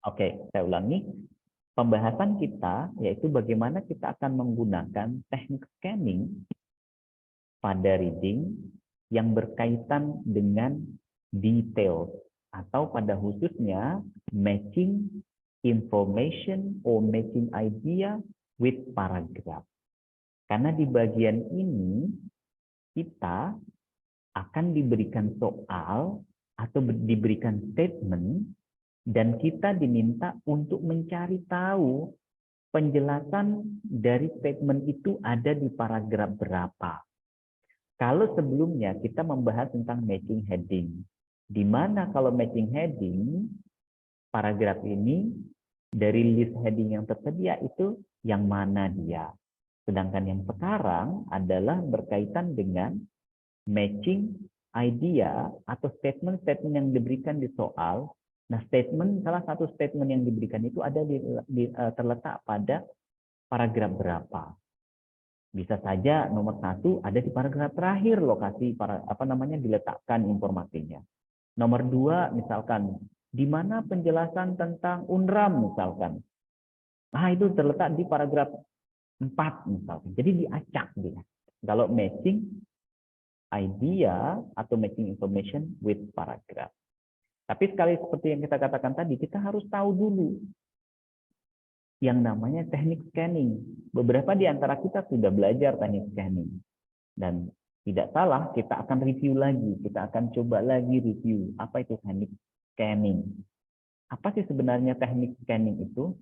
Oke, saya ulangi. Pembahasan kita yaitu bagaimana kita akan menggunakan teknik scanning pada reading yang berkaitan dengan detail atau pada khususnya matching information or matching idea with paragraph. Karena di bagian ini kita akan diberikan soal atau diberikan statement dan kita diminta untuk mencari tahu penjelasan dari statement itu ada di paragraf berapa. Kalau sebelumnya kita membahas tentang matching heading, di mana kalau matching heading, paragraf ini dari list heading yang tersedia itu yang mana dia. Sedangkan yang sekarang adalah berkaitan dengan matching idea atau statement-statement yang diberikan di soal. Nah, salah satu statement yang diberikan itu ada terletak pada paragraf berapa. Bisa saja nomor 1 ada di paragraf terakhir lokasi diletakkan informasinya. Nomor 2 misalkan di mana penjelasan tentang UNRAM misalkan. Nah, itu terletak di paragraf 4 misalkan. Jadi diacak dia. Kalau matching idea atau matching information with paragraph. Tapi sekali seperti yang kita katakan tadi, kita harus tahu dulu yang namanya teknik scanning. Beberapa di antara kita sudah belajar teknik scanning. Dan tidak salah, kita akan review lagi. Kita akan coba lagi review. Apa itu teknik scanning? Apa sih sebenarnya teknik scanning itu?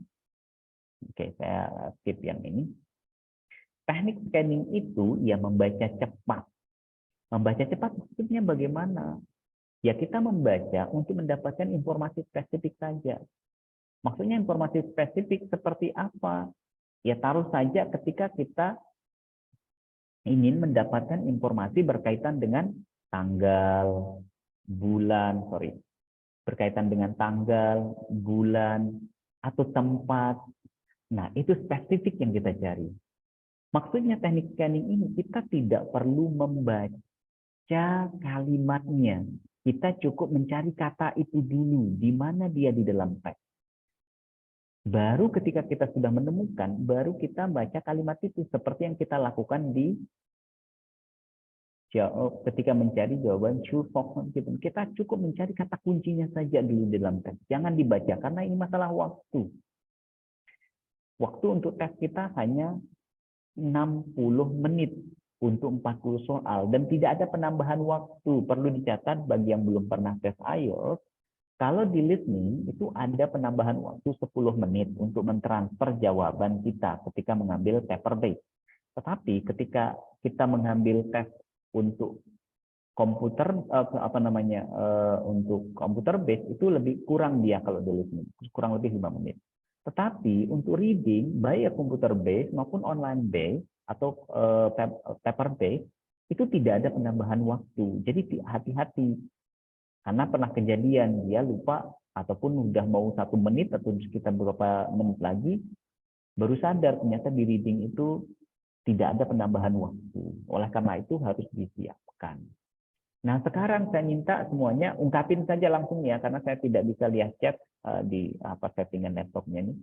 Oke, saya skip yang ini. Teknik scanning itu ya membaca cepat. Membaca cepat maksudnya bagaimana? Ya kita membaca untuk mendapatkan informasi spesifik saja. Maksudnya informasi spesifik seperti apa? Ya taruh saja ketika kita ingin mendapatkan informasi berkaitan dengan tanggal, bulan, berkaitan dengan tanggal, bulan, atau tempat. Nah, itu spesifik yang kita cari. Maksudnya teknik scanning ini kita tidak perlu membaca kalimatnya. Kita cukup mencari kata itu dulu, di mana dia di dalam teks. Baru ketika kita sudah menemukan, baru kita baca kalimat itu. Seperti yang kita lakukan ketika mencari jawaban true, false, gitu. Kita cukup mencari kata kuncinya saja dulu di dalam teks. Jangan dibaca, karena ini masalah waktu. Waktu untuk tes kita hanya 60 menit. Untuk 40 soal dan tidak ada penambahan waktu. Perlu dicatat bagi yang belum pernah tes IELTS, kalau di listening itu ada penambahan waktu 10 menit untuk mentransfer jawaban kita ketika mengambil paper base. Tetapi ketika kita mengambil tes untuk komputer untuk komputer base itu lebih kurang dia kalau di listening, kurang lebih 5 menit. Tetapi untuk reading baik komputer base maupun online base atau paper base itu tidak ada penambahan waktu. Jadi hati-hati. Karena pernah kejadian dia lupa ataupun udah mau 1 menit atau sekitar beberapa menit lagi baru sadar ternyata di reading itu tidak ada penambahan waktu. Oleh karena itu harus disiapkan. Nah, sekarang saya minta semuanya ungkapin saja langsung ya karena saya tidak bisa lihat chat di settingan laptopnya ini.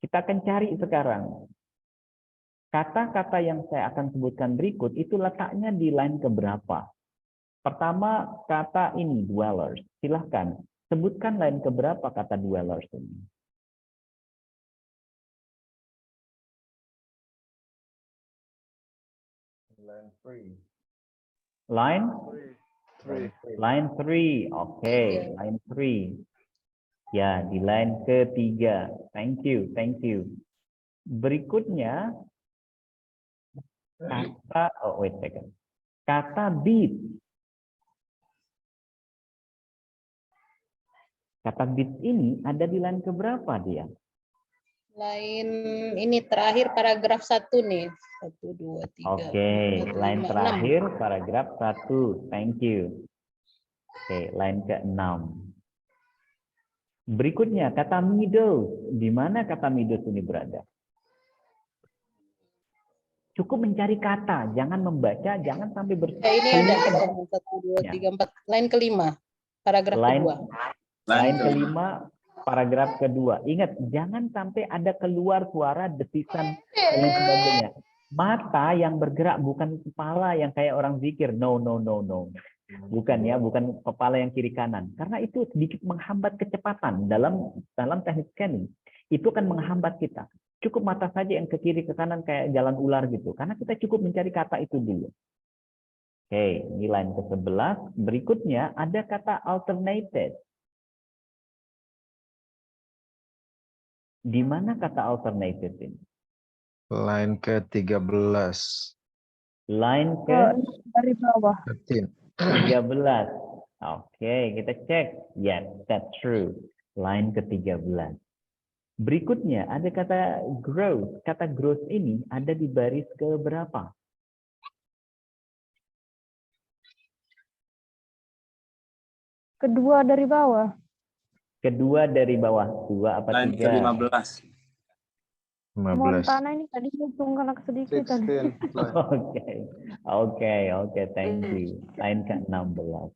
Kita akan cari sekarang. Kata-kata yang saya akan sebutkan berikut itu letaknya di line keberapa. Pertama, kata ini, dwellers. Silahkan, sebutkan line keberapa kata dwellers ini. Line 3. Line? 3. Line 3, oke. Line 3. Ya, di line ketiga. Thank you. Berikutnya, kata beat. Kata beat ini ada di line keberapa dia? Line ini terakhir paragraf 1 nih. 1, 2, 3. Oke, line terakhir paragraf 1. Thank you. Oke, line ke-6. Berikutnya kata middle. Di mana kata middle ini berada? Cukup mencari kata, jangan membaca, jangan sampai ini ada 1, 2, 3, 4. Line kelima, paragraf kedua. Line kelima, paragraf kedua. Ingat, jangan sampai ada keluar suara desisan dan lain sebagainya. Mata yang bergerak, bukan kepala yang kayak orang zikir. No, no, no, no. Bukan ya, bukan kepala yang kiri kanan. Karena itu sedikit menghambat kecepatan dalam teknik scanning. Itu akan menghambat kita. Cukup mata saja yang ke kiri ke kanan kayak jalan ular gitu. Karena kita cukup mencari kata itu dulu. Oke, ini line ke-11. Berikutnya ada kata alternated. Di mana kata alternated ini? Line ke-13. Line Dari bawah. 13. 13. Oke, kita cek. Yes, that's true. Line ke-13. Berikutnya ada kata growth. Kata growth ini ada di baris ke berapa? Kedua dari bawah. Kedua dari bawah. 2 apa 3? Line ke-15. 15. Montana ini tadi hitung karena kesedikitan. 16. Oke, thank you. Line ke-16.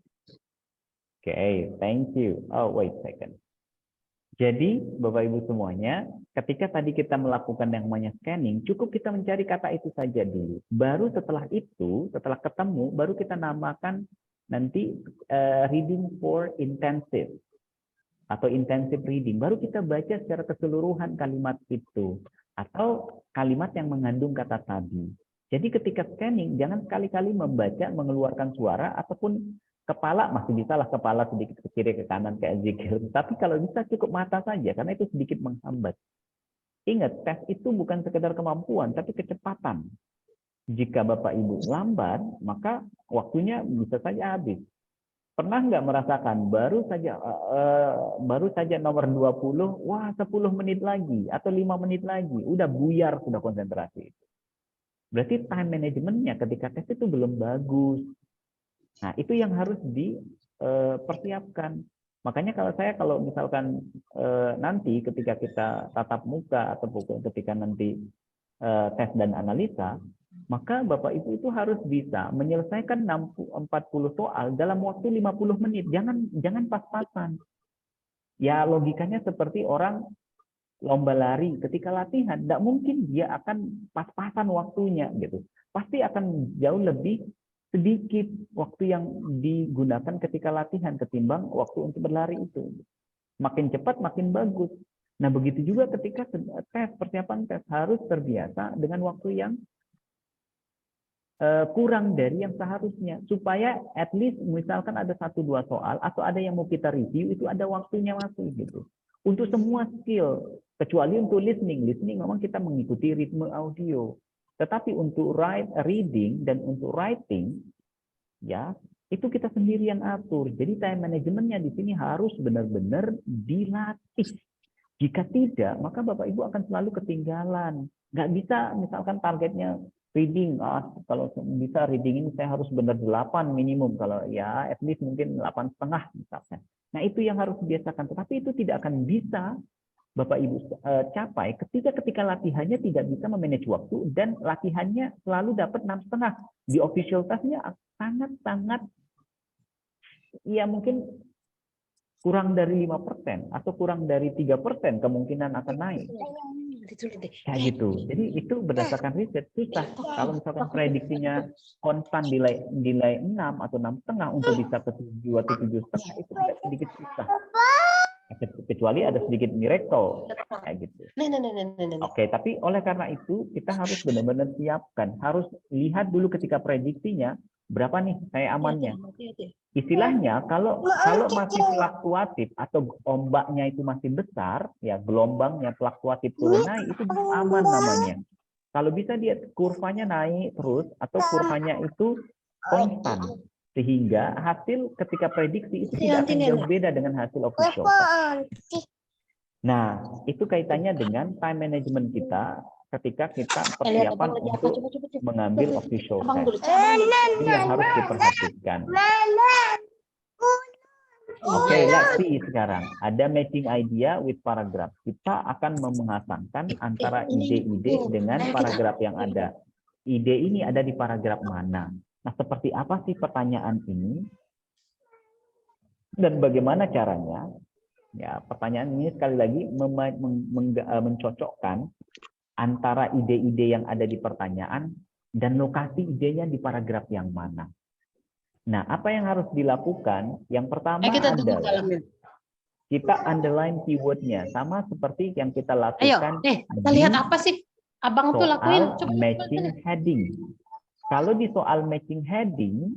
Oke, thank you. Oh, wait a second. Jadi, Bapak Ibu semuanya, ketika tadi kita melakukan yang namanya scanning, cukup kita mencari kata itu saja dulu. Baru setelah itu, setelah ketemu, baru kita namakan nanti reading for intensive atau intensive reading. Baru kita baca secara keseluruhan kalimat itu atau kalimat yang mengandung kata tadi. Jadi ketika scanning, jangan sekali-kali membaca, mengeluarkan suara ataupun kepala, masih bisa lah kepala sedikit ke kiri ke kanan kayak zikir. Tapi kalau bisa cukup mata saja, karena itu sedikit menghambat. Ingat, tes itu bukan sekedar kemampuan, tapi kecepatan. Jika Bapak Ibu lambat, maka waktunya bisa saja habis. Pernah nggak merasakan baru saja nomor 20, wah 10 menit lagi atau 5 menit lagi, udah buyar sudah konsentrasi. Berarti time manajemennya ketika tes itu belum bagus. Nah, itu yang harus dipersiapkan. Makanya kalau misalkan nanti ketika kita tatap muka atau ketika nanti tes dan analisa, maka Bapak Ibu itu harus bisa menyelesaikan 40 soal dalam waktu 50 menit. Jangan pas-pasan. Ya logikanya seperti orang lomba lari, ketika latihan, tidak mungkin dia akan pas-pasan waktunya gitu. Pasti akan jauh lebih sedikit waktu yang digunakan ketika latihan ketimbang waktu untuk berlari itu. Makin cepat makin bagus. Nah, begitu juga ketika persiapan tes harus terbiasa dengan waktu yang kurang dari yang seharusnya, supaya at least misalkan ada 1-2 soal atau ada yang mau kita review itu ada waktunya masih gitu. Untuk semua skill, kecuali untuk listening memang kita mengikuti ritme audio. Tetapi untuk reading dan untuk writing, ya itu kita sendiri yang atur. Jadi time manajemennya di sini harus benar-benar dilatih. Jika tidak, maka Bapak Ibu akan selalu ketinggalan. Nggak bisa misalkan targetnya reading, kalau bisa reading ini saya harus benar 8 minimum, kalau ya at least mungkin 8,5 misalkan. Nah itu yang harus dibiasakan, tetapi itu tidak akan bisa Bapak Ibu capai ketika latihannya tidak bisa memanage waktu dan latihannya selalu dapat 6,5. Di official testnya sangat-sangat ya mungkin kurang dari 5% atau kurang dari 3% kemungkinan akan naik. Kayak gitu. Jadi itu berdasarkan riset susah. Kalau misalkan prediksinya konstan nilai 6 atau 6,5 untuk bisa ke 7 atau 7,5 itu sedikit susah. Kecuali ada sedikit miracle kayak gitu. Oke, tapi oleh karena itu kita harus benar-benar siapkan, harus lihat dulu ketika prediksinya berapa nih saya amannya. Istilahnya kalau masih fluktuatif atau ombaknya itu masih besar, ya gelombangnya fluktuatif turun naik itu aman namanya. Kalau bisa dia kurvanya naik terus atau kurvanya itu konstan. Sehingga hasil ketika prediksi itu tidak akan jauh beda dengan hasil official. Nah, itu kaitannya dengan time management kita ketika kita persiapan untuk mengambil official test. Ini yang harus diperhatikan. Oke, let's see sekarang. Ada matching idea with paragraph. Kita akan memengasangkan antara ide-ide dengan paragraf yang ada. Ide ini ada di paragraf mana? Nah, seperti apa sih pertanyaan ini? Dan bagaimana caranya? Ya, pertanyaan ini sekali lagi mencocokkan antara ide-ide yang ada di pertanyaan dan lokasi idenya di paragraf yang mana. Nah, apa yang harus dilakukan? Yang pertama Kita tunggu adalah malam. kita underline keywordnya, sama seperti yang kita Ayo, lakukan kita lihat apa sih abang tuh lakuin. soal matching heading. Kalau di soal matching heading,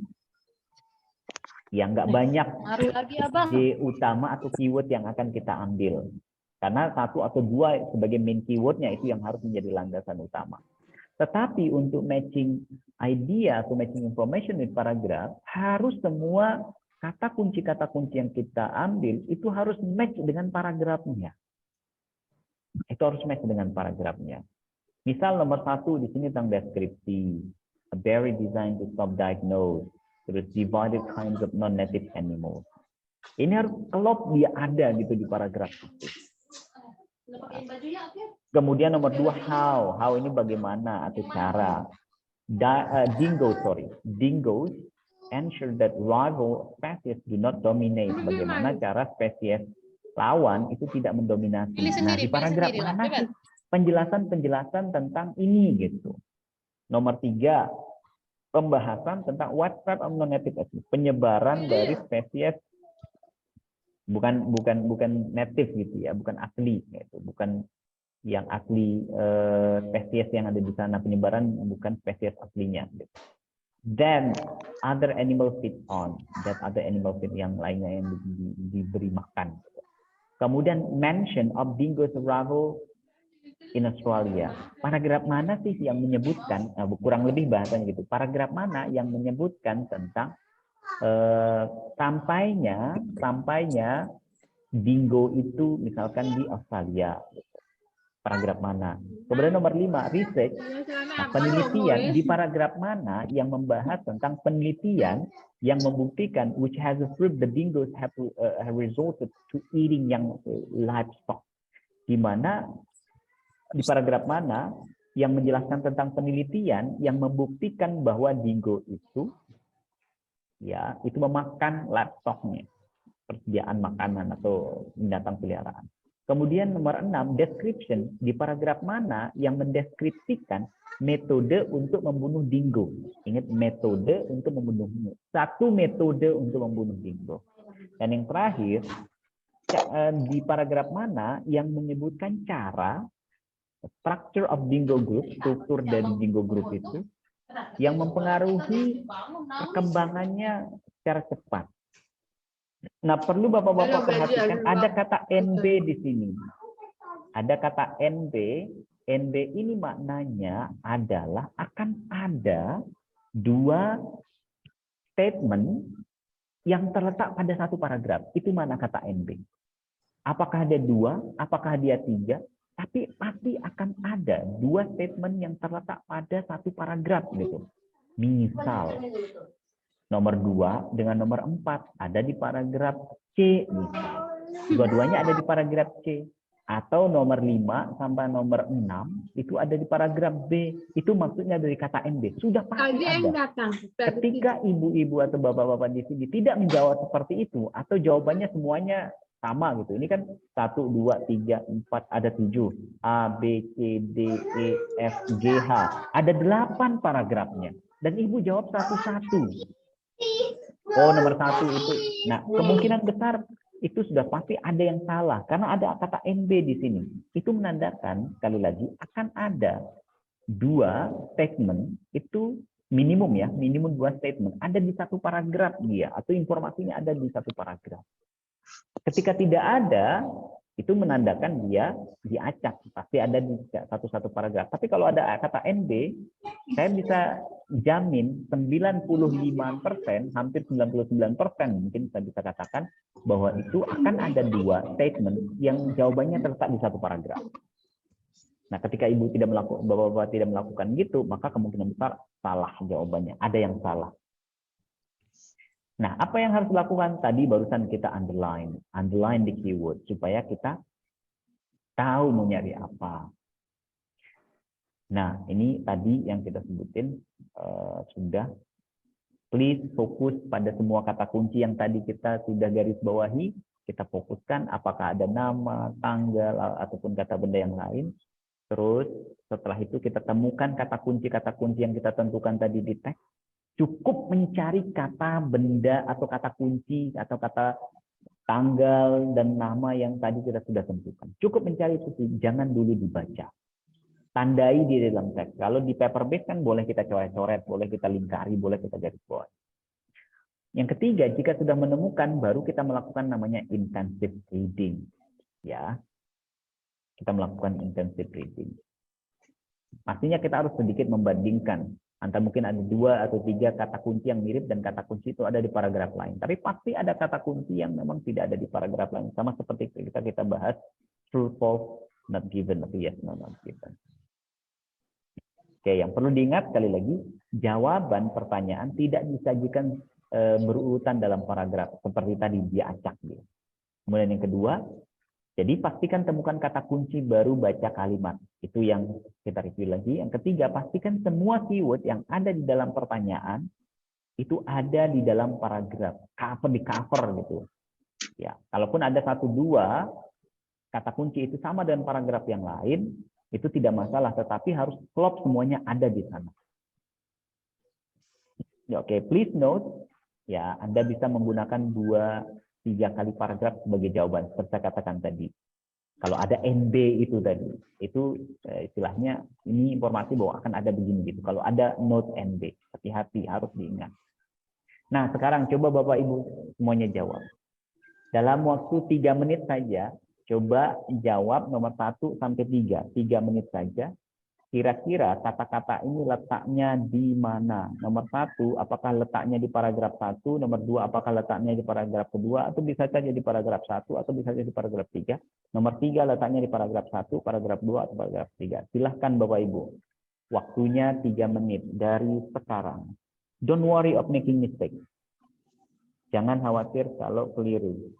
ya nggak banyak Naruh lagi abang. ide utama atau keyword yang akan kita ambil. Karena satu atau dua sebagai main keywordnya itu yang harus menjadi landasan utama. Tetapi untuk matching idea atau matching information di paragraf, harus semua kata kunci yang kita ambil itu harus match dengan paragrafnya. Itu harus match dengan paragrafnya. Misal nomor 1 di sini tentang deskripsi, a berry designed to stop diagnose, terus divided kinds of non-native animals. Ini harus klop dia ada gitu di paragraf itu. Kemudian nomor 2 how ini bagaimana atau cara. Dingoes ensure that rival species do not dominate. Bagaimana cara spesies lawan itu tidak mendominasi. Nah, di paragraf mana sih penjelasan tentang ini gitu. Nomor 3, pembahasan tentang what type of non-native species, penyebaran dari spesies bukan native gitu ya, bukan asli gitu, bukan yang asli spesies yang ada di sana, penyebaran bukan spesies aslinya gitu. Then other animal feed on, that other animal feed yang lainnya yang diberi makan. Kemudian mention of dingoes arrival in Australia. Paragraf mana sih yang menyebutkan, kurang lebih bahasanya gitu, paragraf mana yang menyebutkan tentang sampainya dingo itu misalkan di Australia. Paragraf mana? Kemudian nomor 5, research, penelitian di paragraf mana yang membahas tentang penelitian yang membuktikan which has proved the dingoes have resulted to eating young livestock. Di mana di paragraf mana yang menjelaskan tentang penelitian yang membuktikan bahwa dingo itu ya itu memakan livestocknya, persediaan makanan atau binatang peliharaan. Kemudian nomor 6, description, di paragraf mana yang mendeskripsikan metode untuk membunuh dingo. Ingat, metode untuk membunuh dingo. Satu metode untuk membunuh dingo. Dan yang terakhir, di paragraf mana yang menyebutkan cara, structure of dingo group, struktur dari dingo group itu, yang mempengaruhi perkembangannya secara cepat. Nah, perlu Bapak-Bapak perhatikan ada kata NB di sini. Ada kata NB. NB ini maknanya adalah akan ada 2 statement yang terletak pada satu paragraf. Itu mana kata NB. Apakah ada 2, apakah dia 3, tapi pasti akan ada 2 statement yang terletak pada satu paragraf gitu. Misal nomor 2 dengan nomor 4 ada di paragraf C. Dua-duanya ada di paragraf C. Atau nomor 5 sampai nomor 6 itu ada di paragraf B. Itu maksudnya dari kata NB. Sudah pasti ada. Ketika ibu-ibu atau bapak-bapak di sini tidak menjawab seperti itu, atau jawabannya semuanya sama gitu. Ini kan 1, 2, 3, 4, ada 7. A, B, C, D, E, F, G, H. Ada 8 paragrafnya. Dan ibu jawab satu-satu. Oh, nomor 1 itu. Nah, kemungkinan besar itu sudah pasti ada yang salah karena ada kata NB di sini. Itu menandakan sekali lagi akan ada 2 statement itu minimum ya, minimum 2 statement ada di satu paragraf dia atau informasinya ada di satu paragraf. Ketika tidak ada, itu menandakan dia diacak, pasti ada di satu paragraf. Tapi kalau ada kata NB, saya bisa jamin 95%, hampir 99% mungkin saya bisa katakan bahwa itu akan ada 2 statement yang jawabannya terletak di satu paragraf. Nah, ketika ibu tidak melakukan, bapak-bapak tidak melakukan gitu, maka kemungkinan besar salah jawabannya, ada yang salah. Nah, apa yang harus dilakukan? Tadi barusan kita underline the keyword supaya kita tahu mau nyari apa. Nah, ini tadi yang kita sebutin sudah. Please fokus pada semua kata kunci yang tadi kita sudah garis bawahi. Kita fokuskan apakah ada nama, tanggal, ataupun kata benda yang lain. Terus setelah itu kita temukan kata kunci yang kita tentukan tadi di teks. Cukup mencari kata benda atau kata kunci atau kata tanggal dan nama yang tadi kita sudah tentukan. Cukup mencari itu, jangan dulu dibaca. Tandai di dalam teks. Kalau di paper-based kan boleh kita coret-coret, boleh kita lingkari, boleh kita garis bawahi. Yang ketiga, jika sudah menemukan, baru kita melakukan namanya intensive reading. Ya, kita melakukan intensive reading. Pastinya kita harus sedikit membandingkan. Antara mungkin ada 2 atau 3 kata kunci yang mirip dan kata kunci itu ada di paragraf lain. Tapi pasti ada kata kunci yang memang tidak ada di paragraf lain. Sama seperti kita bahas true, false, not given, atau yes, no, not given. Oke, yang perlu diingat sekali lagi, jawaban pertanyaan tidak disajikan berurutan dalam paragraf seperti tadi dia acak dia. Kemudian yang kedua, jadi pastikan temukan kata kunci baru baca kalimat. Itu yang kita review lagi. Yang ketiga, pastikan semua keyword yang ada di dalam pertanyaan itu ada di dalam paragraf, di cover gitu. Ya, kalaupun ada 1-2 kata kunci itu sama dengan paragraf yang lain, itu tidak masalah, tetapi harus klop semuanya ada di sana. Ya, oke, please note. Ya, Anda bisa menggunakan 2-3 kali paragraf sebagai jawaban, seperti saya katakan tadi. Kalau ada NB itu tadi, itu istilahnya ini informasi bahwa akan ada begini gitu. Kalau ada note NB, hati-hati, harus diingat. Nah, sekarang coba Bapak Ibu semuanya jawab. Dalam waktu 3 menit saja, coba jawab nomor 1 sampai 3. 3 menit saja. Kira-kira kata-kata ini letaknya di mana? Nomor 1, apakah letaknya di paragraf 1? Nomor 2, apakah letaknya di paragraf kedua? Atau bisa saja di paragraf 1, atau bisa saja di paragraf 3. Nomor 3, letaknya di paragraf 1, paragraf 2, atau paragraf 3. Silahkan Bapak Ibu. Waktunya 3 menit dari sekarang. Don't worry of making mistake. Jangan khawatir kalau keliru.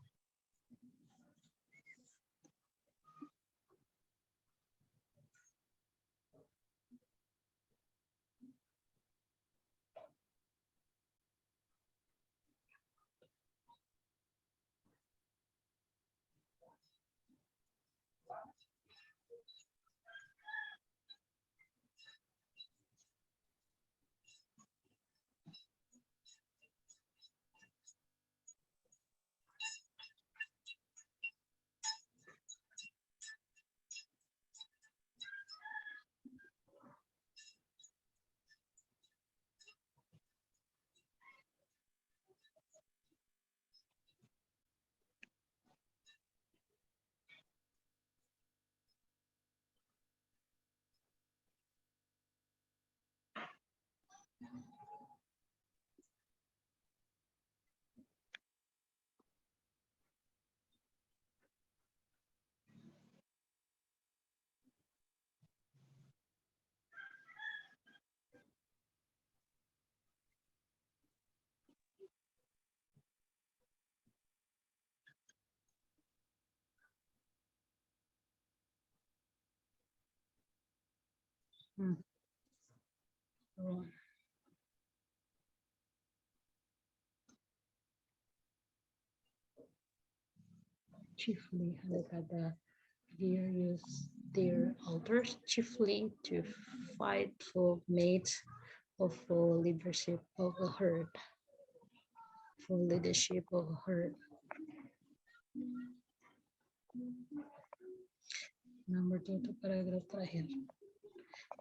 Chiefly daripada deer use their altars chiefly to fight for mates or for leadership of a herd. For leadership of a herd. Nomor 2 itu paragraf terakhir.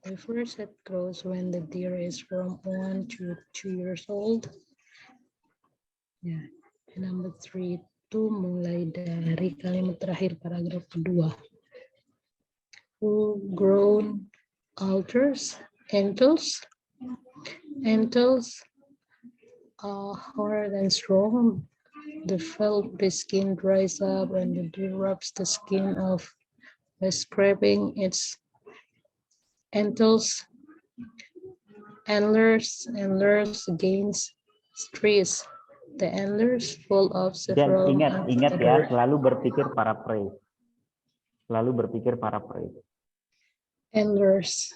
The first set grows when the deer is from 1 to 2 years old. Ya, number 3 itu mulai dari kalimat terakhir paragraf kedua. Full grown altars, antles are hard and strong. The felt skin dries up and the deer rubs the skin off by scraping its antlers against trees. The antlers full of several. Dan ingat ya, selalu berpikir paraphrase. Selalu berpikir paraphrase. Antlers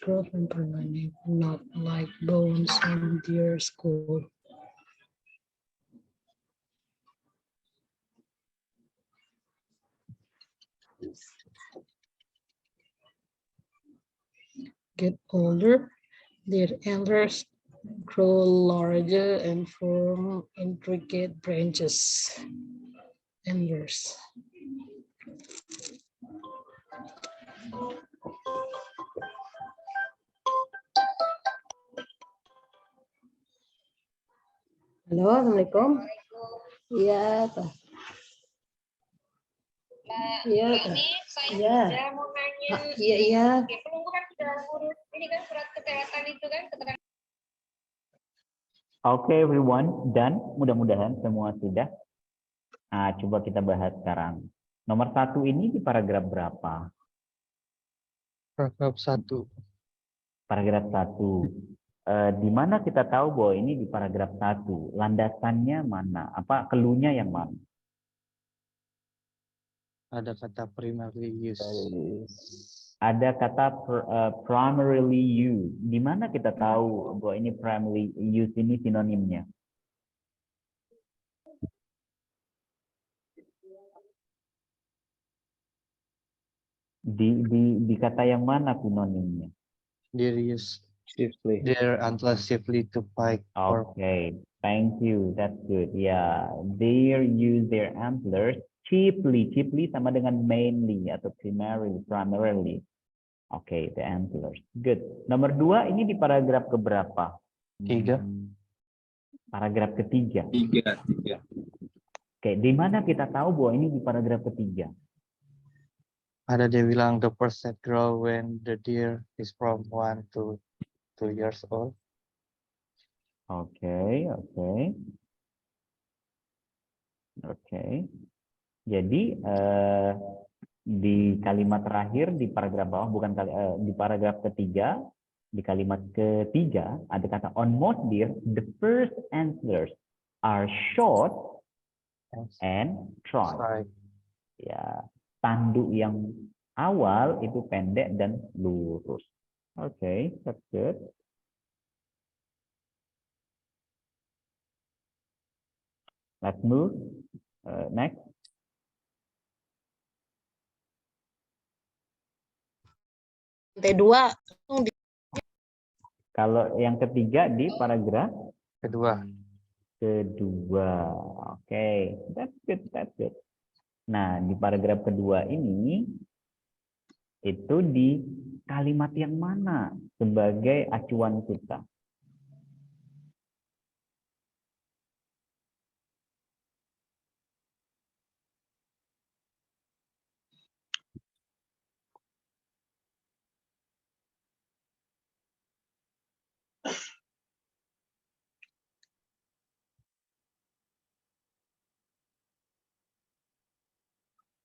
grow from permanent, not like bones in deer skull. get older, their antlers grow larger and form intricate branches. Antlers. Halo, Assalamualaikum. Iya, Pak. Iya, Pak. Iya. Mau nanya. Iya, iya. Oke, penunggu kan sudah ngurus ini kan surat kesehatan itu kan keterangan. Oke, everyone, dan mudah-mudahan semua sudah. Nah, coba kita bahas sekarang. Nomor 1 ini di paragraf berapa? Paragraf 1. Paragraf 1. Di mana kita tahu bahwa ini di paragraf 1? Landasannya mana? Apa keluhnya yang mana? Ada kata primarily use. Ada kata primarily used. Di mana kita tahu bahwa ini primarily used ini sinonimnya? Di kata yang mana sinonimnya? They use their antlers chiefly to fight or Okay, thank you. That's good. Yeah, they use their antlers chiefly. Chiefly sama dengan mainly atau primarily. Okay, the antlers. Good. Nomor 2 ini di paragraf keberapa? 3. Paragraf ketiga. 3. Oke, di mana kita tahu bahwa ini di paragraf ketiga? Ada dia bilang the first set grow when the deer is from 1 to 2 years old. Oke. Jadi di kalimat terakhir di paragraf bawah di paragraf ketiga di kalimat ketiga ada kata on most deer the first antlers are short and trite. Right. Ya, tanduk yang awal itu pendek dan lurus. Oke, that's good. Let's move next. T2 Kalau yang ketiga di paragraf Kedua. kedua. Oke, that's good. Nah, di paragraf kedua ini itu di kalimat yang mana sebagai acuan kita?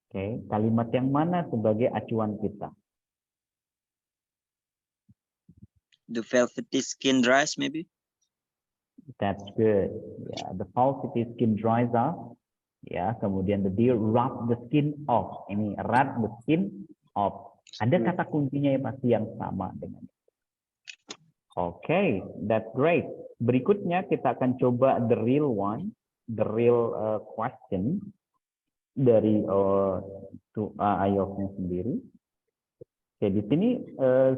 Oke, kalimat yang mana sebagai acuan kita? The velvety skin dries, maybe. That's good. Ya, the velvety skin dries off. Ya, kemudian the deer rub the skin off. Ini rub the skin off. Ada kata kuncinya yang pasti yang sama dengan. Oke, that's great. Berikutnya kita akan coba the real one, the real question dari IELTS-nya sendiri. Oke, di sini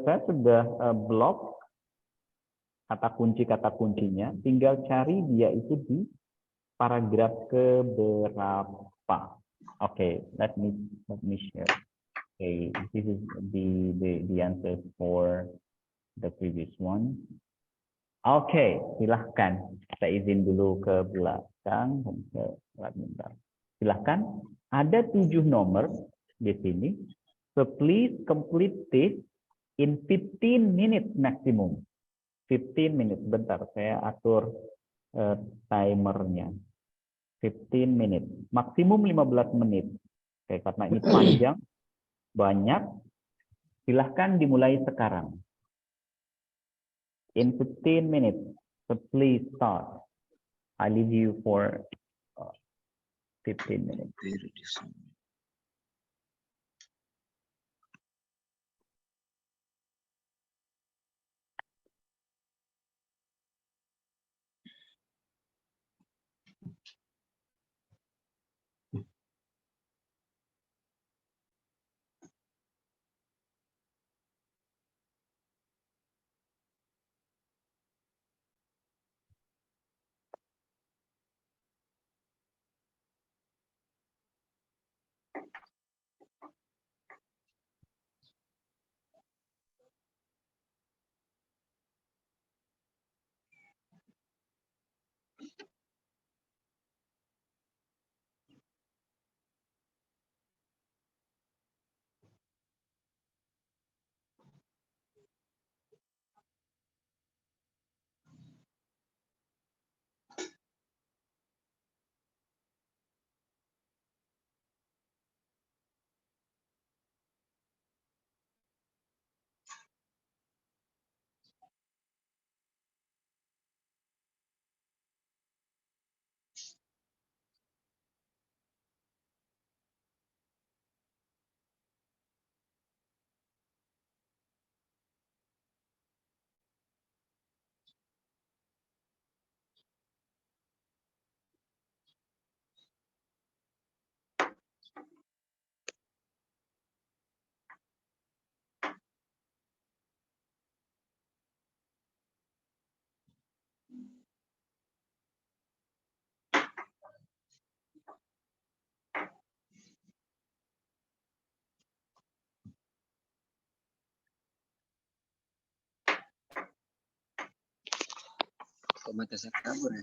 saya sudah blok kata kuncinya, tinggal cari dia itu di paragraf keberapa. Oke, let me share. Okay, this is the answer for the previous one. Oke, silahkan. Saya izin dulu ke belakang. Bentar. Silahkan. Ada 7 nomor di sini. So please complete this in 15 minutes maximum. 15 minutes. Bentar, saya atur timernya. 15 minutes. Maksimum 15 menit. Oke, karena ini panjang, banyak. Silahkan dimulai sekarang. In 15 minutes. So please start. I leave you for 15 minutes. Kok mata saya kabur ya?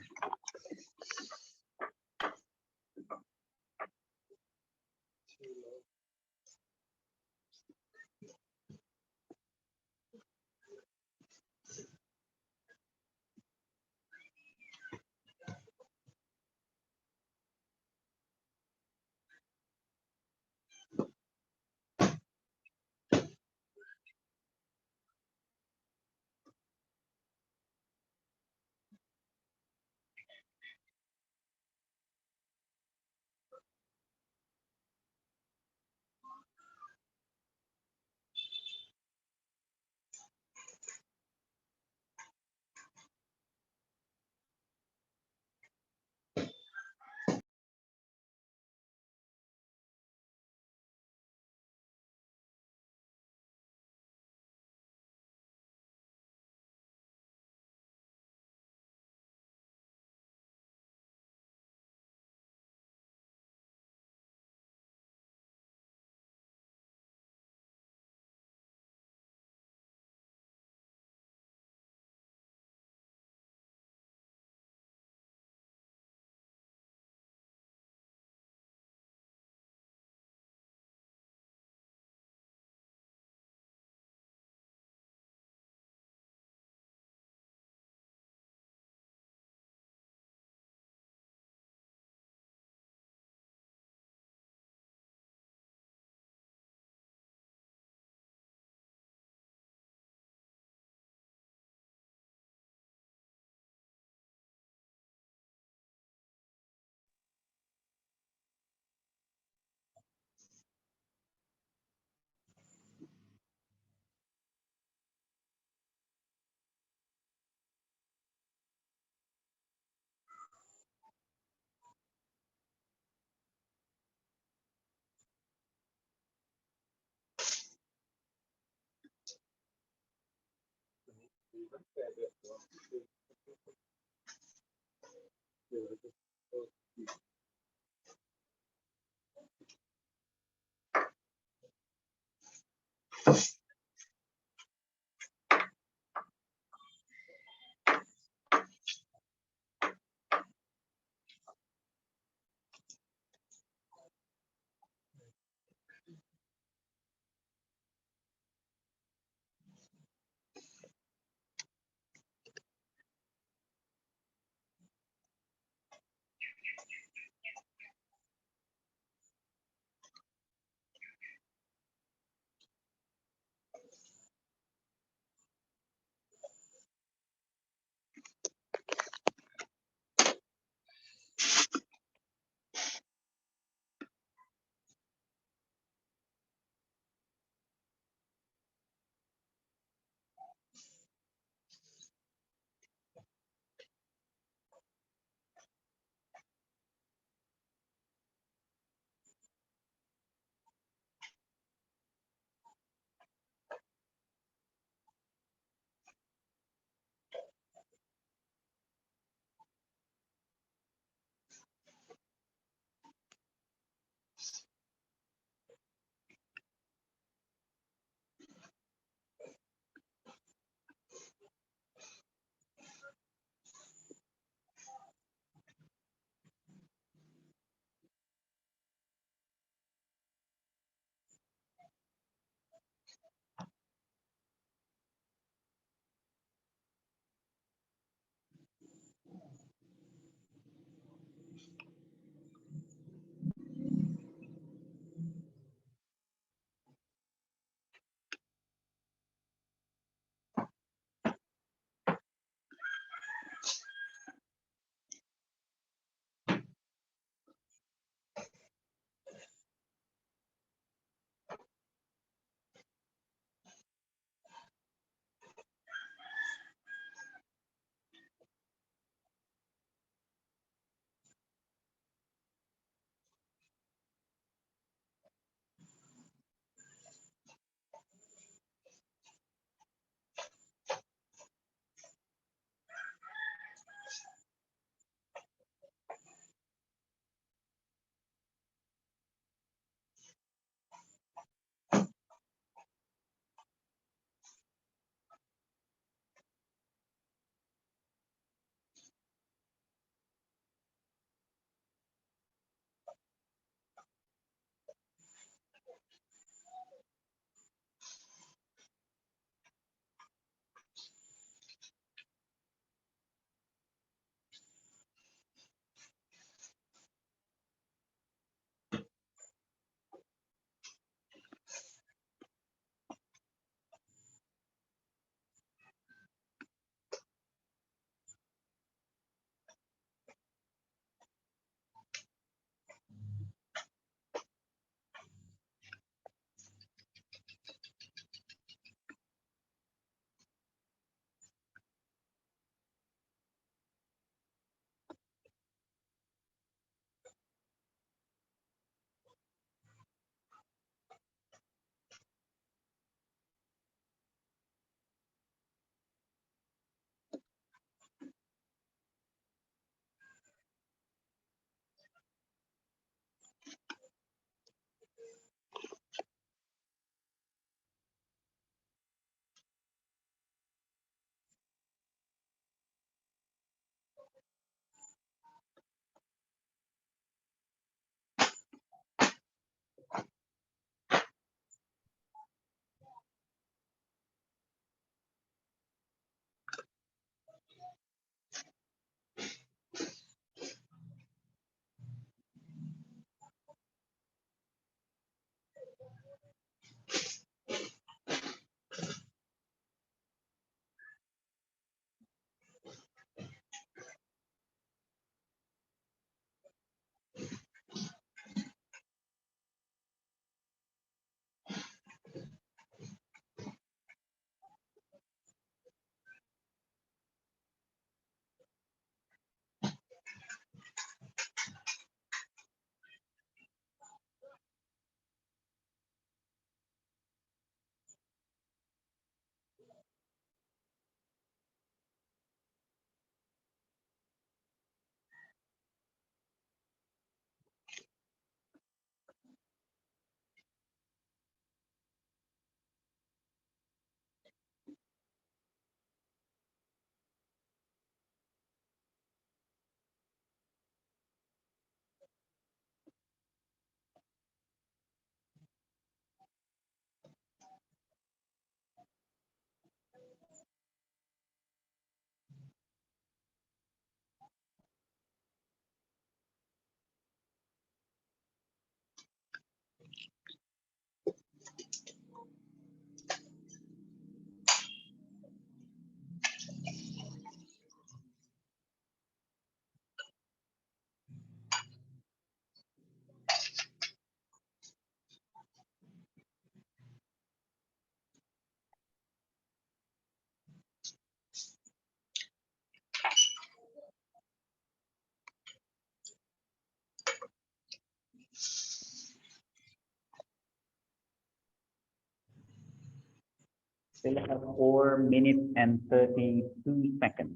Still have 4 minutes and 32 seconds.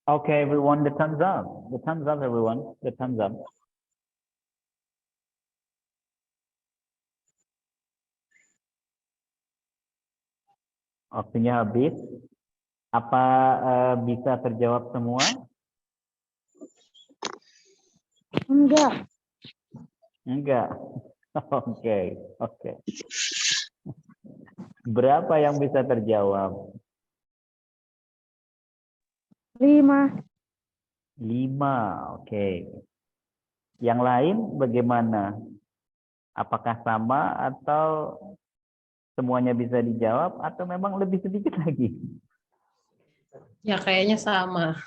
Okay, everyone, the thumbs up. The thumbs up, everyone. The thumbs up. Waktunya habis. Apa bisa terjawab semua? Enggak. Enggak. Oke, oke. Berapa yang bisa terjawab? 5. 5, oke. Yang lain bagaimana? Apakah sama atau semuanya bisa dijawab atau memang lebih sedikit lagi? Ya kayaknya sama.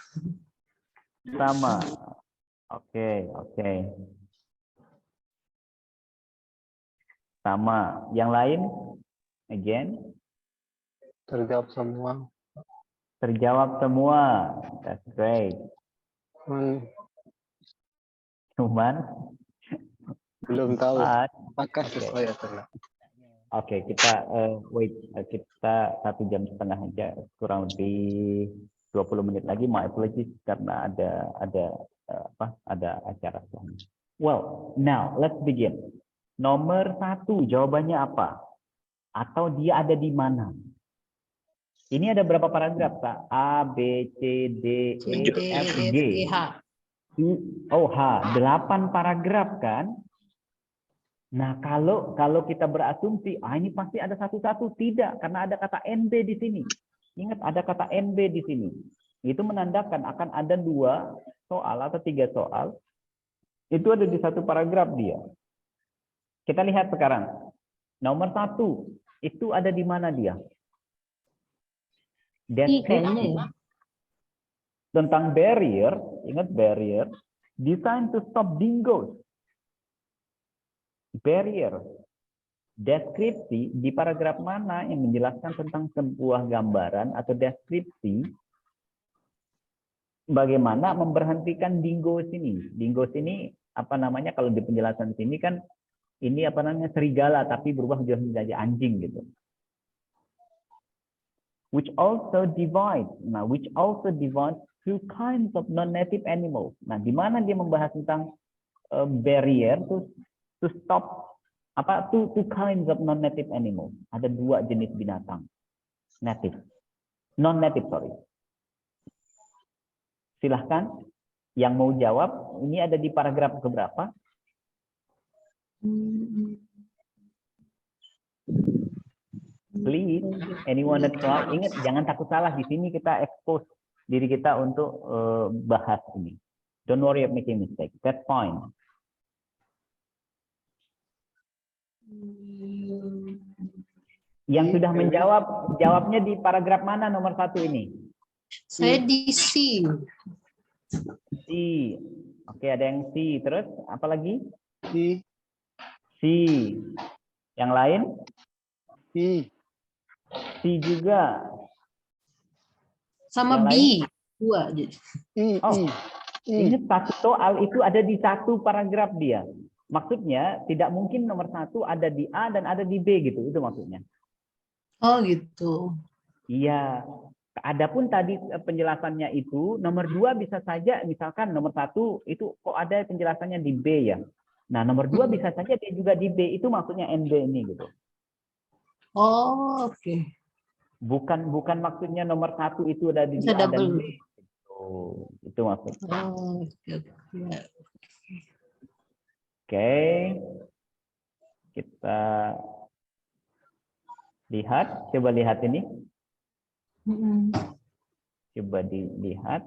Sama. Oke, oke. Sama. Yang lain? Again? Terjawab semua. Terjawab semua. That's great. Cuman Belum tahu 4. apakah Oke. sesuai atau enggak. Oke, kita wait. Kita 1 jam setengah aja, kurang lebih 20 menit lagi. My apologies karena ada acara. Well, now let's begin. Nomor 1, jawabannya apa? Atau dia ada di mana? Ini ada berapa paragraf, Kak? A, B, C, D, E, C, D, F, E, G. F, G, H. Oh, H. 8 paragraf kan? Nah, kalau kita berasumsi, ini pasti ada satu-satu. Tidak, karena ada kata NB di sini. Ingat, ada kata NB di sini. Itu menandakan akan ada 2 soal atau 3 soal. Itu ada di 1 paragraf dia. Kita lihat sekarang. Nomor 1, itu ada di mana dia? Deskripsi tentang barrier, ingat barrier, designed to stop dingoes. Barrier. Deskripsi di paragraf mana yang menjelaskan tentang sebuah gambaran atau deskripsi bagaimana memberhentikan dingoes ini. Dingoes ini apa namanya kalau di penjelasan sini kan ini apa namanya serigala tapi berubah menjadi anjing gitu. Which also divides two kinds of non-native animals. Nah, di mana dia membahas tentang barrier to stop two kinds of non-native animals. Ada 2 jenis binatang. Non-native, sorry. Silahkan yang mau jawab, ini ada di paragraf keberapa? Please, anyone that try, ingat jangan takut salah, di sini kita expose diri kita untuk bahas ini. Don't worry of making mistake. That's fine. Yang sudah menjawab, jawabnya di paragraf mana nomor 1 ini? Saya di C. C. Oke, ada yang C. Terus apa lagi? C. Yang lain? C juga. Sama Yang B. lain? 2 aja. Oh, ingat satu soal itu ada di 1 paragraf dia. Maksudnya tidak mungkin nomor 1 ada di A dan ada di B gitu. Itu maksudnya. Oh gitu. Iya. Adapun tadi penjelasannya itu nomor 2 bisa saja misalkan nomor 1 itu kok ada penjelasannya di B ya. Nah, nomor 2 bisa saja dia juga di B. Itu maksudnya NB ini gitu. Oh, oke. Bukan maksudnya nomor 1 itu ada di Bisa A dan double. B. Oh, itu maksudnya. Oh, oke. Oke. Kita lihat, coba lihat ini. Coba dilihat.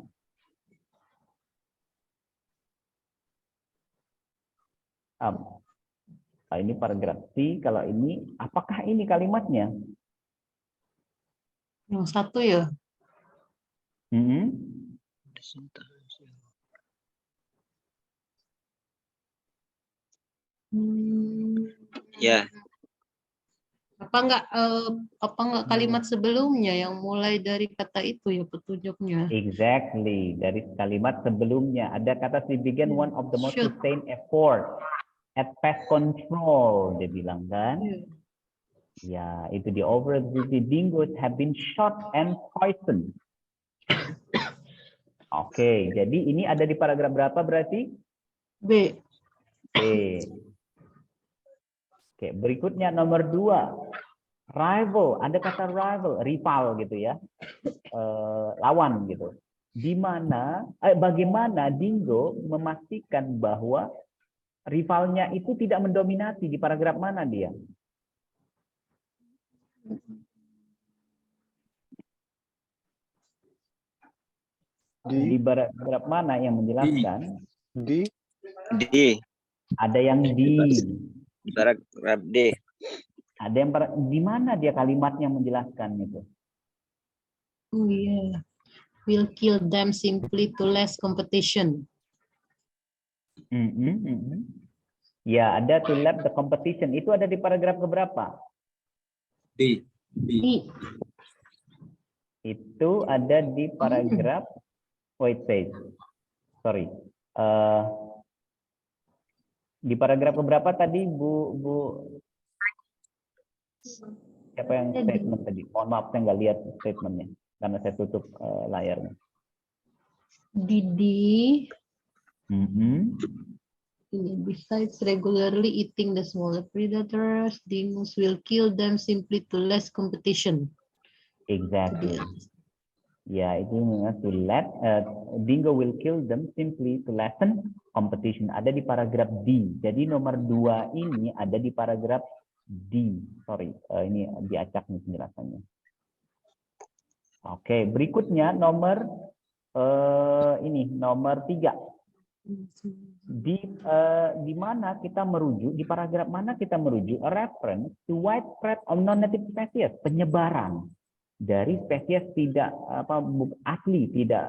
Ini paragraf C, kalau ini, apakah ini kalimatnya? Yang 1 ya? Ya. Apa enggak kalimat sebelumnya yang mulai dari kata itu ya petunjuknya? Exactly, dari kalimat sebelumnya ada kata she began one of the most Should. sustained effort at pest control, dia bilang kan? Ya, itu di overall the dingoes have been shot and poisoned. Oke, jadi ini ada di paragraf berapa berarti? B. B. Oke, berikutnya nomor 2. Rival, ada kata rival gitu ya. Lawan gitu. Bagaimana dingo memastikan bahwa rivalnya itu tidak mendominasi, di paragraf mana dia? Di paragraf mana yang menjelaskan? D. D. Ada yang Di paragraf D. ada yang di mana dia kalimatnya menjelaskan itu? Oh yeah. Will kill them simply to less competition. Ya, ada to let the competition. Itu ada di paragraf keberapa? D. Itu ada di paragraf wait. Sorry. Di paragraf keberapa tadi, Bu? Siapa yang statement tadi? Mohon maaf, saya nggak lihat statementnya karena saya tutup layarnya. Didi. Besides regularly eating the smaller predators, dingoes will kill them simply to less competition. Exactly. Ya, itu to let dingo will kill them simply to lessen competition. Ada di paragraf D. Jadi nomor 2 ini ada di paragraf D. Sorry, ini diacak nih penjelasannya. Oke, berikutnya nomor nomor 3. Di mana kita merujuk, di paragraf mana kita merujuk a reference to widespread of non-native species, penyebaran dari spesies tidak asli, tidak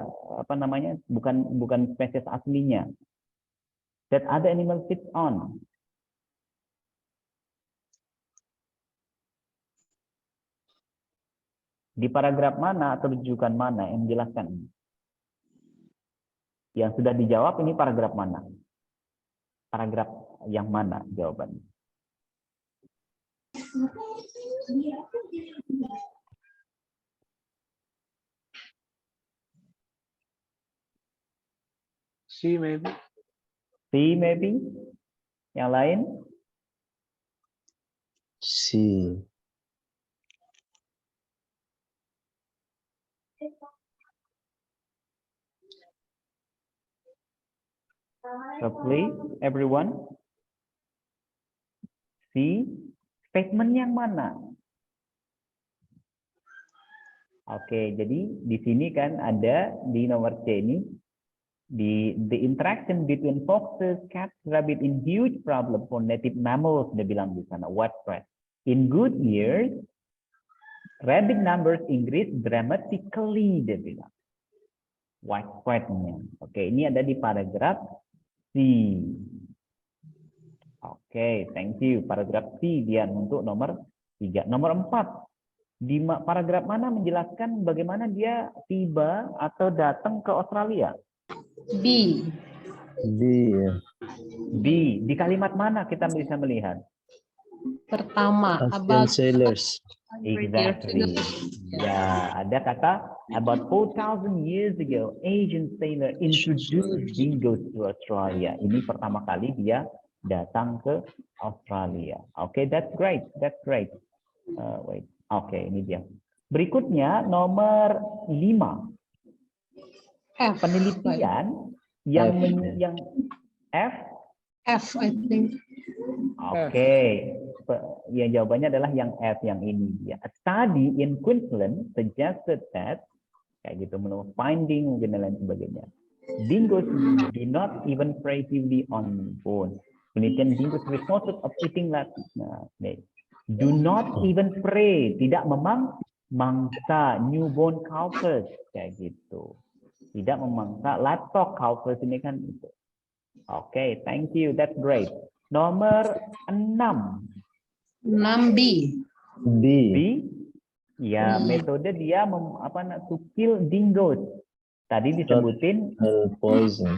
bukan spesies aslinya that other animal feeds on. Di paragraf mana atau rujukan mana yang menjelaskan ini? Yang sudah dijawab ini paragraf mana? Paragraf yang mana jawabannya? C maybe. C maybe. Yang lain? C. So please, everyone. C. Statement yang mana? Oke, jadi di sini kan ada di nomor C ini the interaction between foxes, cats, rabbit in huge problem for native mammals, dia bilang di sana widespread. In good years, rabbit numbers increase dramatically, dia bilang. Widespreadnya. Oke, ini ada di paragraf C. Oke, thank you. Paragraf C dia untuk nomor 3. Nomor 4. Di paragraf mana menjelaskan bagaimana dia tiba atau datang ke Australia? B. B. Di kalimat mana kita bisa melihat? Pertama, Australian about sailors. Exactly. Ya, ada kata about 4,000 years ago, Asian sailor introduced dingoes to Australia. Ini pertama kali dia datang ke Australia. Oke, that's great. That's great. Wait. Oke, ini dia. Berikutnya nomor 5. F. Penelitian yang F. F, I think. Oke. Ya, jawabannya adalah yang F yang ini. Ya. A study in Queensland suggested that kayak gitu, menurut finding mungkin dan lain sebagainya. Dingoes do not even prey heavily on bone. Penelitian dingoes reported of eating do not even prey, tidak memangsa newborn calves kayak gitu. Tidak memangsa livestock calves ini kan itu. Oke, thank you. That's great. Nomor 6. 6B. B. B. Ya, metode dia to kill dingoes. Tadi disebutin Poison.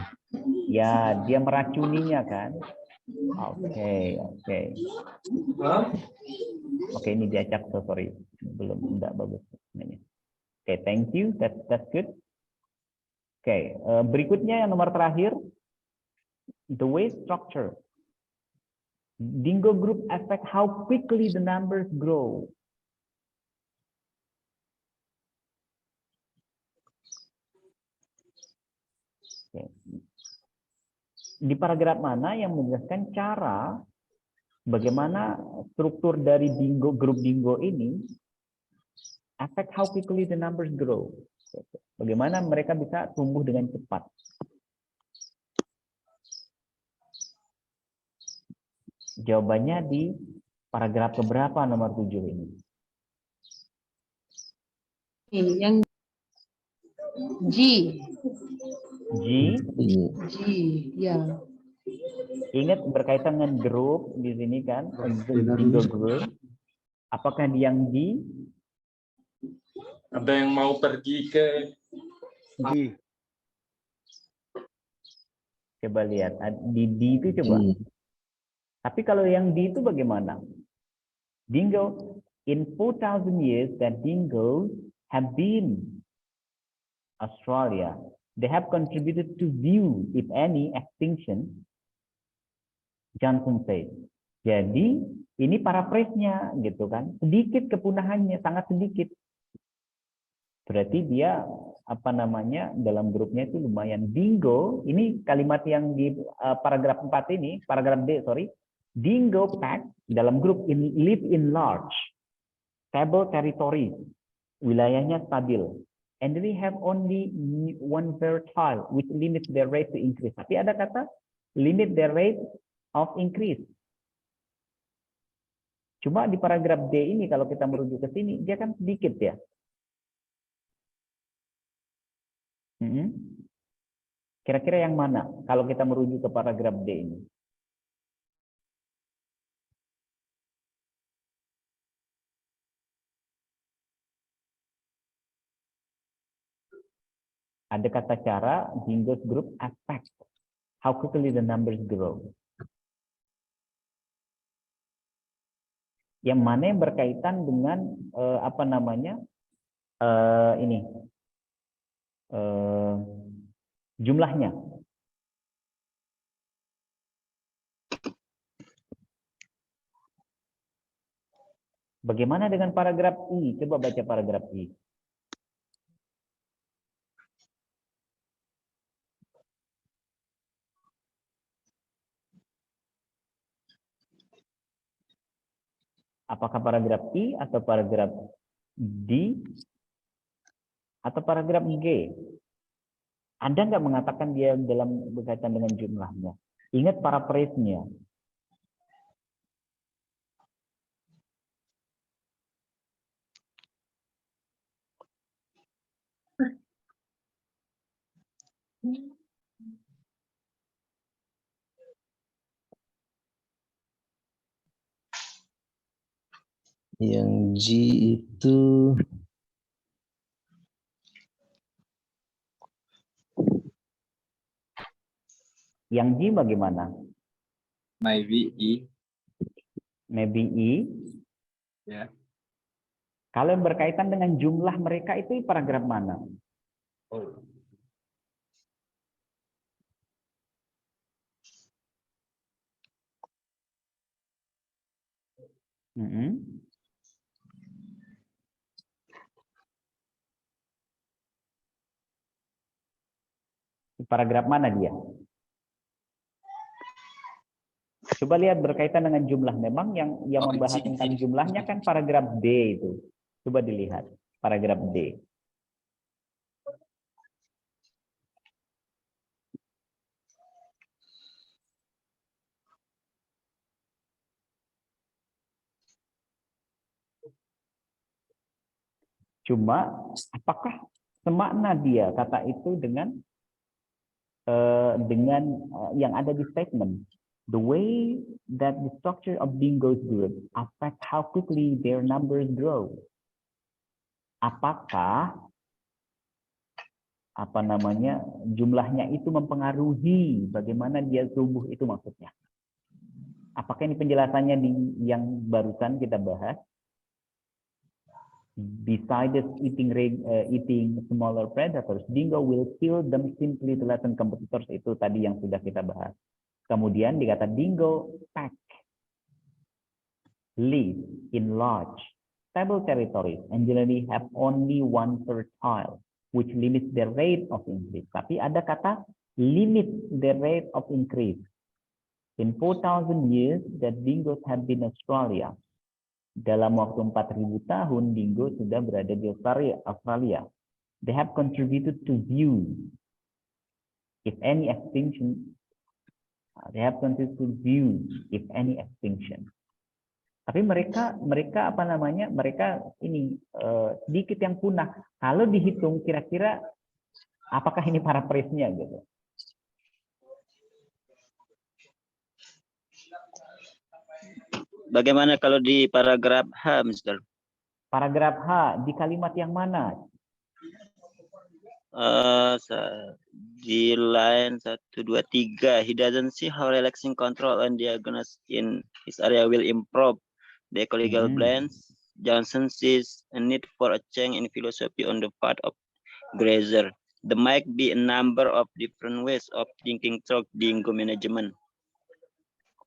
ya, dia meracuninya kan. Oke. Oke, ini diacak, so sorry. Belum, enggak bagus. Oke, thank you. That's good. Oke, berikutnya yang nomor terakhir. The waste structure. Dingo group affect how quickly the numbers grow. Okay. Di paragraf mana yang menjelaskan cara bagaimana struktur dari dingo, grup dingo ini affect how quickly the numbers grow? Bagaimana mereka bisa tumbuh dengan cepat? Jawabannya di paragraf keberapa nomor 7 ini? Yang G. G, G, ya. ingat berkaitan dengan grup di sini kan, single group. Apakah di yang D? Ada yang mau pergi ke G. Coba lihat di D itu coba. Tapi kalau yang D itu bagaimana? Dingo, in 4,000 years that dingoes have been Australia, they have contributed to few, if any, extinction. Johnson said. Jadi ini paraphrase-nya gitu kan, sedikit kepunahannya, sangat sedikit. Berarti dia apa namanya dalam grupnya itu lumayan. Dingo, ini kalimat yang di paragraf 4 ini, paragraf D, sorry. Dingo pack dalam grup live in large, stable territories, wilayahnya stabil. And we have only one fertile, which limits their rate to increase. Tapi ada kata limit their rate of increase. Cuma di paragraf D ini kalau kita merujuk ke sini, dia kan sedikit ya. Kira-kira yang mana kalau kita merujuk ke paragraf D ini? Ada kata cara, dingoes group affect how quickly the numbers grow. Yang mana yang berkaitan dengan apa namanya ini jumlahnya. Bagaimana dengan paragraf I? Coba baca paragraf I. Apakah paragraf I atau paragraf D atau paragraf G? Anda nggak mengatakan dia dalam berkaitan dengan jumlahnya. Ingat paraphrase-nya. Yang G itu Yang G bagaimana? maybe E. Maybe E. Ya. Kalau yang berkaitan dengan jumlah mereka itu paragraf mana? Oh. Paragraf mana dia? Coba lihat berkaitan dengan jumlah. Memang yang membahas tentang jumlahnya kan paragraf D itu. Coba dilihat paragraf D. Cuma apakah semakna dia kata itu dengan yang ada di statement? The way that the structure of dingoes group affect how quickly their numbers grow. Apakah apa namanya jumlahnya itu mempengaruhi bagaimana dia tumbuh itu maksudnya? Apakah ini penjelasannya di yang barusan kita bahas? Besides eating smaller predators, dingo will kill them simply to lessen competitors. Itu tadi yang sudah kita bahas. Kemudian dikata dingo pack live in large stable territories and generally have only one fertile, which limits the rate of increase. Tapi ada kata limit the rate of increase. In 4,000 years that dingoes have been Australia. Dalam waktu 4.000 tahun dingo sudah berada di Australia. they have contributed to view if any extinction. They have contributed to view if any extinction. Tapi mereka apa namanya? Mereka ini sedikit yang punah. Kalau dihitung kira-kira apakah ini paraphrase-nya gitu? Bagaimana kalau di paragraf H, Mr.? Paragraf H di kalimat yang mana? Di line 1, 2, 3. He doesn't see how relaxing control and diagnosis in his area will improve the ecological balance. Johnson sees a need for a change in philosophy on the part of grazer. There might be a number of different ways of thinking through dingo management.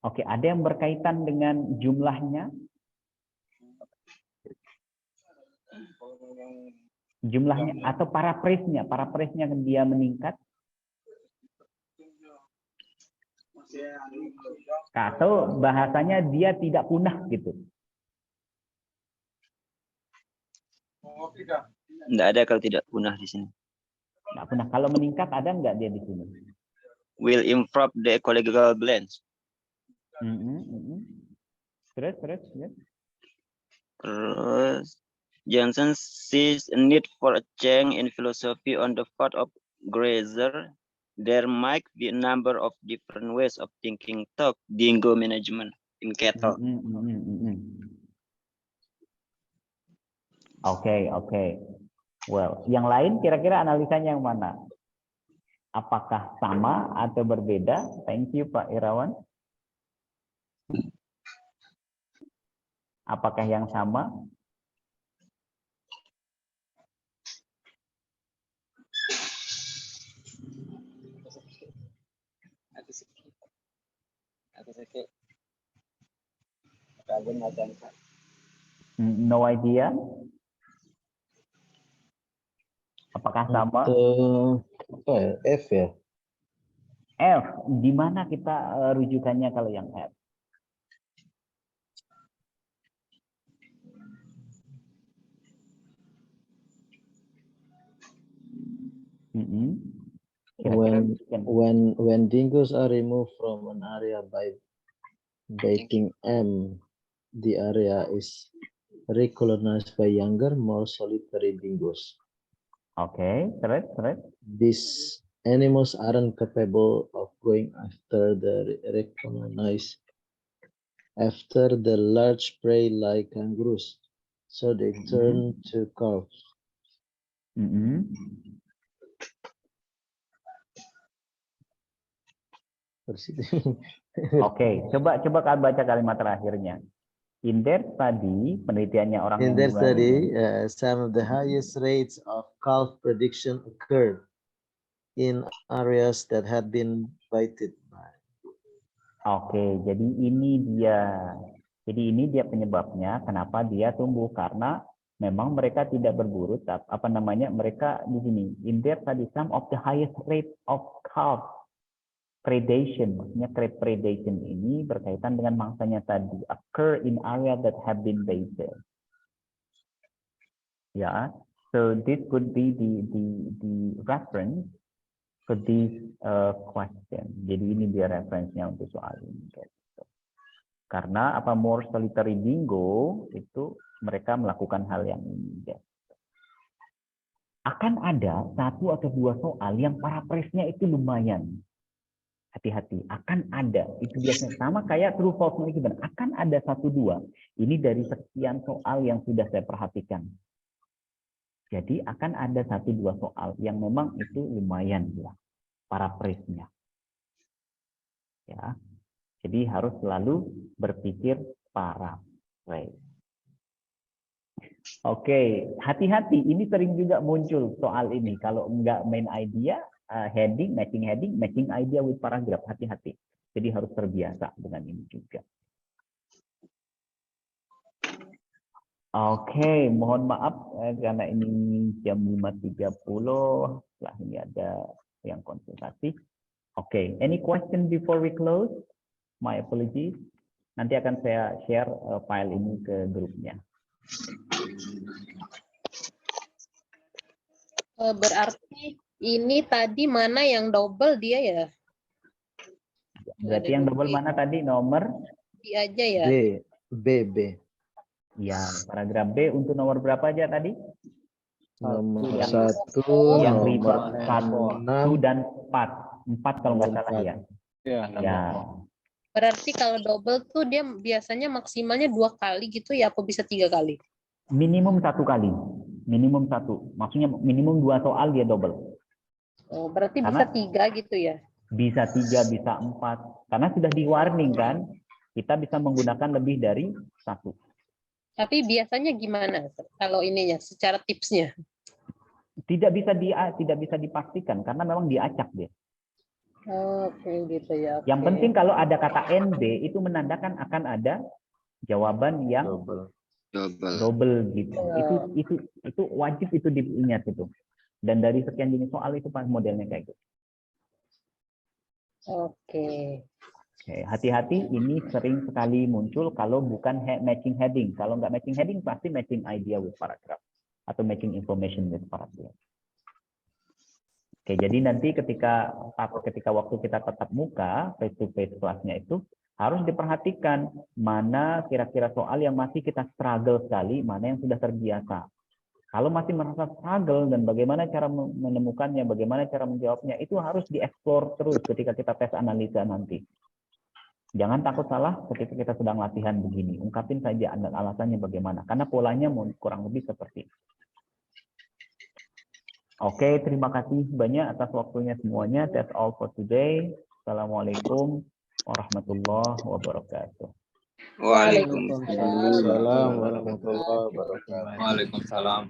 Oke, ada yang berkaitan dengan jumlahnya? Jumlahnya atau paraphrase-nya? Paraphrase-nya dia meningkat? Atau bahasanya dia tidak punah gitu? Tidak ada kalau tidak punah di sini. Nggak punah. Kalau meningkat ada nggak dia di sini? Will improve the ecological balance. Terus. Terus Johnson sees a need for a change in philosophy on the part of grazer. There might be a number of different ways of thinking through dingo management in cattle. Oke. Well, yang lain kira-kira analisanya yang mana? Apakah sama atau berbeda? Thank you, Pak Irawan. Apakah yang sama? No idea. Apakah sama? Apa ya? F ya? F. Di mana kita rujukannya kalau yang F? When dingoes are removed from an area by baiting M, the area is recolonized by younger, more solitary dingoes. Okay, correct. These animals aren't capable of going after the recolonized after the large prey like kangaroos, so they turn to calves. Oke, coba baca kalimat terakhirnya. In their study, penelitiannya orang In yang their dua study, ini, some of the highest rates of calf prediction occurred in areas that had been baited by. Oke, jadi ini dia penyebabnya kenapa dia tumbuh, karena memang mereka tidak berburu, mereka di sini. In their study, some of the highest rate of calf predation, maksudnya predation ini berkaitan dengan mangsanya tadi, occur in area that have been baited. Ya, so this could be the reference to this question. Jadi ini dia referensinya untuk soal ini. Karena more solitary dingo itu mereka melakukan hal yang ini. Akan ada 1 atau 2 soal yang paraphrase-nya itu lumayan. Hati-hati, akan ada. Itu biasanya sama kayak true false statement. Akan ada 1-2. Ini dari sekian soal yang sudah saya perhatikan. Jadi akan ada 1-2 soal yang memang itu lumayan ya, paraphrase-nya. Ya. Jadi harus selalu berpikir paraphrase. Oke, hati-hati. Ini sering juga muncul soal ini. Kalau enggak main idea, matching idea with paragraph, hati-hati. Jadi harus terbiasa dengan ini juga. Oke, mohon maaf karena ini jam 5.30. Setelah ini ada yang konsultasi. Oke, any question before we close? My apologies. Nanti akan saya share file ini ke grupnya. Berarti ini tadi mana yang double dia ya? Berarti yang double mana tadi? Nomor? B aja ya? B. Ya, paragraf B untuk nomor berapa aja tadi? Nomor Yang- 1, yang nomor riba 1 6, dan 4. 4 kalau nggak salah ya. Ya, Berarti kalau double tuh dia biasanya maksimalnya 2 kali gitu ya, apa bisa 3 kali? minimum 1 kali. Minimum 1. Maksudnya minimum 2 soal dia double. Oh, berarti Karena- bisa 3 gitu ya? Bisa 3, bisa 4. Karena sudah di warning kan, kita bisa menggunakan lebih dari 1. Tapi biasanya gimana kalau ininya secara tipsnya? Tidak bisa dipastikan karena memang diacak dia. Oke gitu ya. Yang oke. penting kalau ada kata NB itu menandakan akan ada jawaban yang double. double gitu. Itu wajib itu diingat itu. Dan dari sekian jenis soal itu pas modelnya kayak gitu. Oke. Oke, hati-hati ini sering sekali muncul kalau bukan matching heading. Kalau nggak matching heading pasti matching idea with paragraph atau matching information with paragraph. Oke, jadi nanti ketika waktu kita tatap muka face to face kelasnya itu harus diperhatikan mana kira-kira soal yang masih kita struggle sekali, mana yang sudah terbiasa. Kalau masih merasa struggle dan bagaimana cara menemukannya, bagaimana cara menjawabnya, itu harus dieksplor terus ketika kita tes analisa nanti. Jangan takut salah ketika kita sedang latihan begini. Ungkapin saja alasannya bagaimana. Karena polanya kurang lebih seperti itu. Oke, terima kasih banyak atas waktunya semuanya. That's all for today. Assalamualaikum warahmatullahi wabarakatuh. Waalaikumsalam. Waalaikumsalam warahmatullahi wabarakatuh. Waalaikumsalam.